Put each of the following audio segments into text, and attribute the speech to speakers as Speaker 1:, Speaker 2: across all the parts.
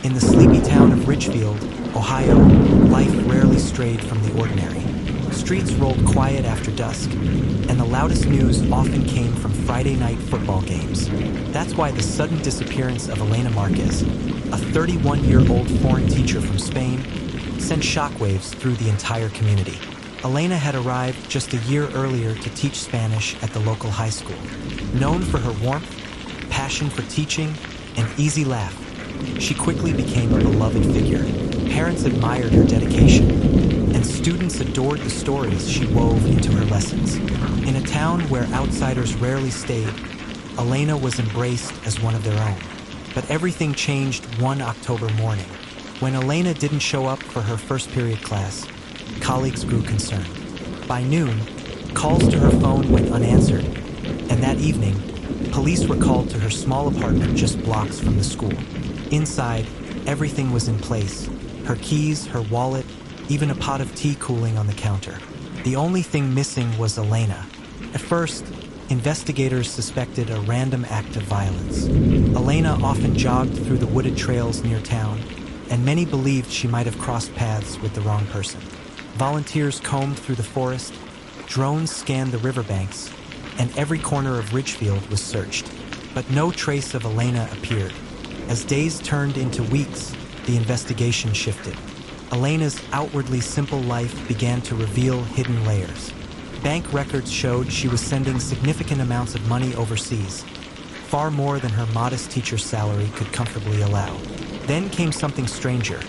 Speaker 1: In the sleepy town of Ridgefield, Ohio, life rarely strayed from the ordinary. Streets rolled quiet after dusk, and the loudest news often came from Friday night football games. That's why the sudden disappearance of Elena Márquez, a 31-year-old foreign teacher from Spain, sent shockwaves through the entire community. Elena had arrived just a year earlier to teach Spanish at the local high school. Known for her warmth, passion for teaching, and easy laugh, she quickly became a beloved figure. Parents admired her dedication, and students adored the stories she wove into her lessons. In a town where outsiders rarely stayed, Elena was embraced as one of their own. But everything changed one October morning. When Elena didn't show up for her first period class, colleagues grew concerned. By noon, calls to her phone went unanswered, and that evening, police were called to her small apartment just blocks from the school. Inside, everything was in place. Her keys, her wallet, even a pot of tea cooling on the counter. The only thing missing was Elena. At first, investigators suspected a random act of violence. Elena often jogged through the wooded trails near town, and many believed she might have crossed paths with the wrong person. Volunteers combed through the forest, drones scanned the riverbanks, and every corner of Ridgefield was searched. But no trace of Elena appeared. As days turned into weeks, the investigation shifted. Elena's outwardly simple life began to reveal hidden layers. Bank records showed she was sending significant amounts of money overseas, far more than her modest teacher's salary could comfortably allow. Then came something stranger.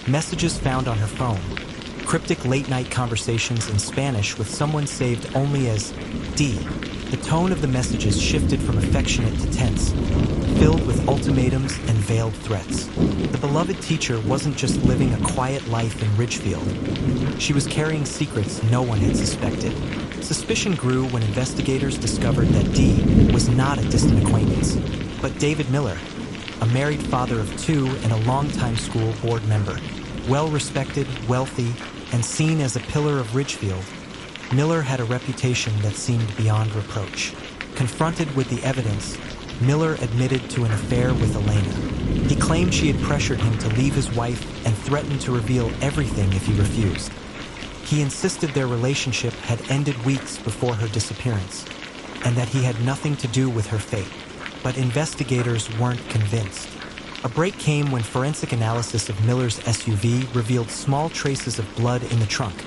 Speaker 1: Messages found on her phone, cryptic late-night conversations in Spanish with someone saved only as D. The tone of the messages shifted from affectionate to tense, filled with ultimatums and veiled threats. The beloved teacher wasn't just living a quiet life in Ridgefield. She was carrying secrets no one had suspected. Suspicion grew when investigators discovered that D was not a distant acquaintance, but David Miller, a married father of two and a longtime school board member. Well-respected, wealthy, and seen as a pillar of Ridgefield, Miller had a reputation that seemed beyond reproach. Confronted with the evidence, Miller admitted to an affair with Elena. He claimed she had pressured him to leave his wife and threatened to reveal everything if he refused. He insisted their relationship had ended weeks before her disappearance, and that he had nothing to do with her fate. But investigators weren't convinced. A break came when forensic analysis of Miller's SUV revealed small traces of blood in the trunk,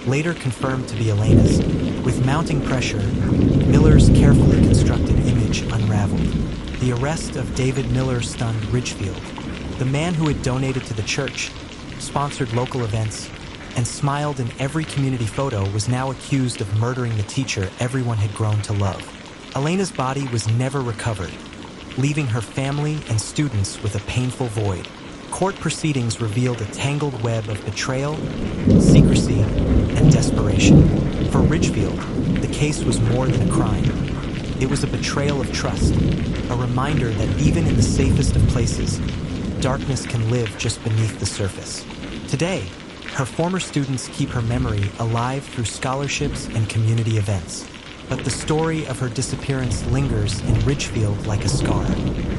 Speaker 1: later confirmed to be Elena's. With mounting pressure, Miller's carefully constructed image unraveled. The arrest of David Miller stunned Ridgefield. The man who had donated to the church, sponsored local events, and smiled in every community photo was now accused of murdering the teacher everyone had grown to love. Elena's body was never recovered, leaving her family and students with a painful void. Court proceedings revealed a tangled web of betrayal, secrecy, and desperation. For Ridgefield, the case was more than a crime. It was a betrayal of trust, a reminder that even in the safest of places, darkness can live just beneath the surface. Today, her former students keep her memory alive through scholarships and community events. But the story of her disappearance lingers in Ridgefield like a scar.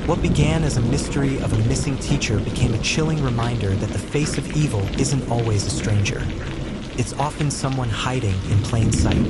Speaker 1: What began as a mystery of a missing teacher became a chilling reminder that the face of evil isn't always a stranger. It's often someone hiding in plain sight.